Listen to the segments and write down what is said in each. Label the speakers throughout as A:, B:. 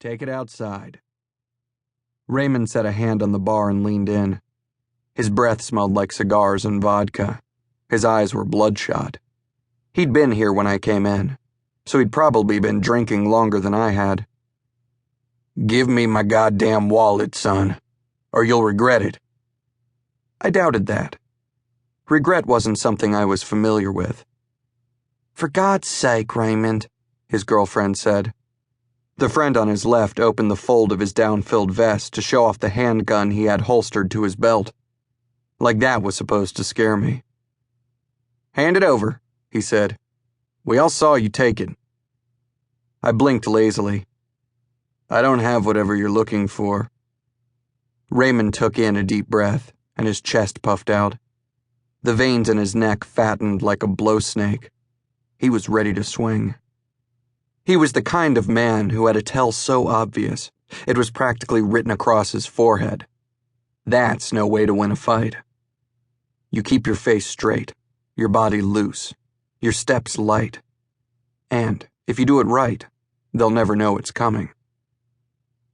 A: Take it outside. Raymond set a hand on the bar and leaned in. His breath smelled like cigars and vodka. His eyes were bloodshot. He'd been here when I came in, so he'd probably been drinking longer than I had. Give me my goddamn wallet, son, or you'll regret it. I doubted that. Regret wasn't something I was familiar with. For God's sake, Raymond, his girlfriend said. The friend on his left opened the fold of his down-filled vest to show off the handgun he had holstered to his belt. Like that was supposed to scare me. Hand it over, he said. We all saw you take it. I blinked lazily. I don't have whatever you're looking for. Raymond took in a deep breath, and his chest puffed out. The veins in his neck fattened like a blow snake. He was ready to swing. He was the kind of man who had a tell so obvious, it was practically written across his forehead. That's no way to win a fight. You keep your face straight, your body loose, your steps light. And, if you do it right, they'll never know it's coming.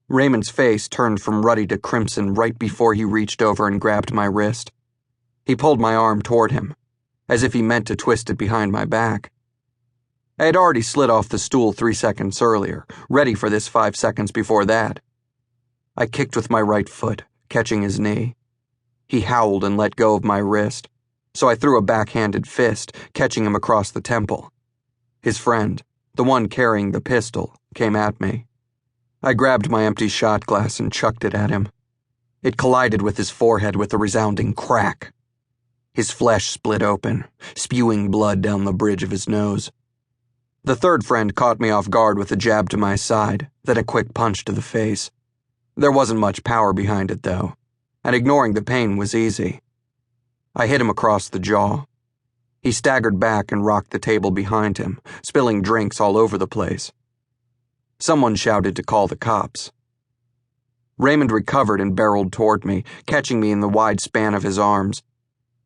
A: Raymond's face turned from ruddy to crimson right before he reached over and grabbed my wrist. He pulled my arm toward him, as if he meant to twist it behind my back. I had already slid off the stool 3 seconds earlier, ready for this 5 seconds before that. I kicked with my right foot, catching his knee. He howled and let go of my wrist, so I threw a backhanded fist, catching him across the temple. His friend, the one carrying the pistol, came at me. I grabbed my empty shot glass and chucked it at him. It collided with his forehead with a resounding crack. His flesh split open, spewing blood down the bridge of his nose. The third friend caught me off guard with a jab to my side, then a quick punch to the face. There wasn't much power behind it, though, and ignoring the pain was easy. I hit him across the jaw. He staggered back and rocked the table behind him, spilling drinks all over the place. Someone shouted to call the cops. Raymond recovered and barreled toward me, catching me in the wide span of his arms.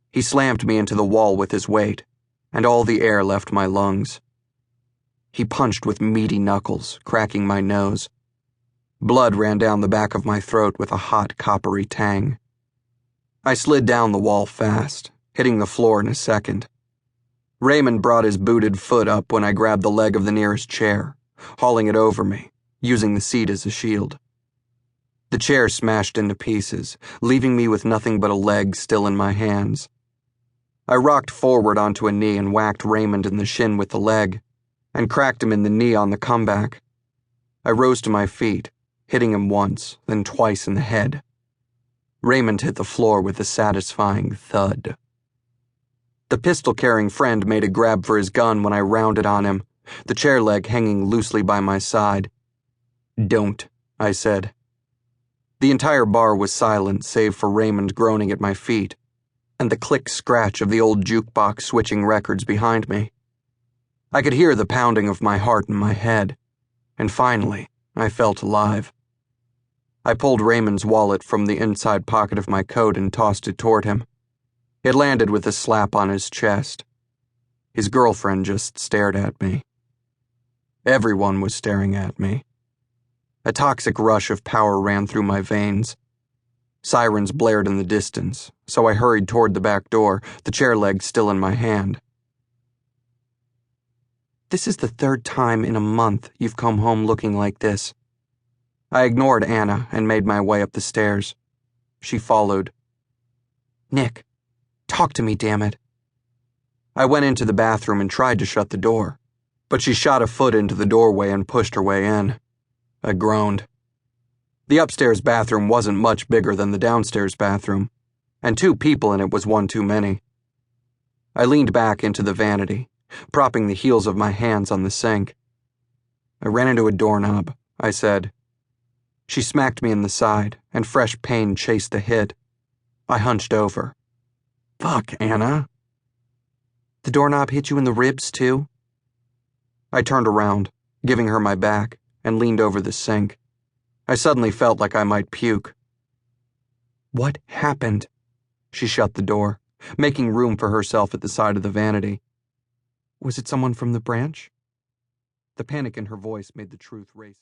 A: He slammed me into the wall with his weight, and all the air left my lungs. He punched with meaty knuckles, cracking my nose. Blood ran down the back of my throat with a hot, coppery tang. I slid down the wall fast, hitting the floor in a second. Raymond brought his booted foot up when I grabbed the leg of the nearest chair, hauling it over me, using the seat as a shield. The chair smashed into pieces, leaving me with nothing but a leg still in my hands. I rocked forward onto a knee and whacked Raymond in the shin with the leg, and cracked him in the knee on the comeback. I rose to my feet, hitting him once, then twice in the head. Raymond hit the floor with a satisfying thud. The pistol-carrying friend made a grab for his gun when I rounded on him, the chair leg hanging loosely by my side. Don't, I said. The entire bar was silent save for Raymond groaning at my feet, and the click-scratch of the old jukebox switching records behind me. I could hear the pounding of my heart in my head, and finally, I felt alive. I pulled Raymond's wallet from the inside pocket of my coat and tossed it toward him. It landed with a slap on his chest. His girlfriend just stared at me. Everyone was staring at me. A toxic rush of power ran through my veins. Sirens blared in the distance, so I hurried toward the back door, the chair leg still in my hand. This is the third time in a month you've come home looking like this. I ignored Anna and made my way up the stairs. She followed. Nick, talk to me, damn it. I went into the bathroom and tried to shut the door, but she shot a foot into the doorway and pushed her way in. I groaned. The upstairs bathroom wasn't much bigger than the downstairs bathroom, and 2 people in it was one too many. I leaned back into the vanity, propping the heels of my hands on the sink. I ran into a doorknob, I said. She smacked me in the side, and fresh pain chased the hit. I hunched over. Fuck, Anna. The doorknob hit you in the ribs, too? I turned around, giving her my back, and leaned over the sink. I suddenly felt like I might puke. What happened? She shut the door, making room for herself at the side of the vanity. Was it someone from the branch? The panic in her voice made the truth race.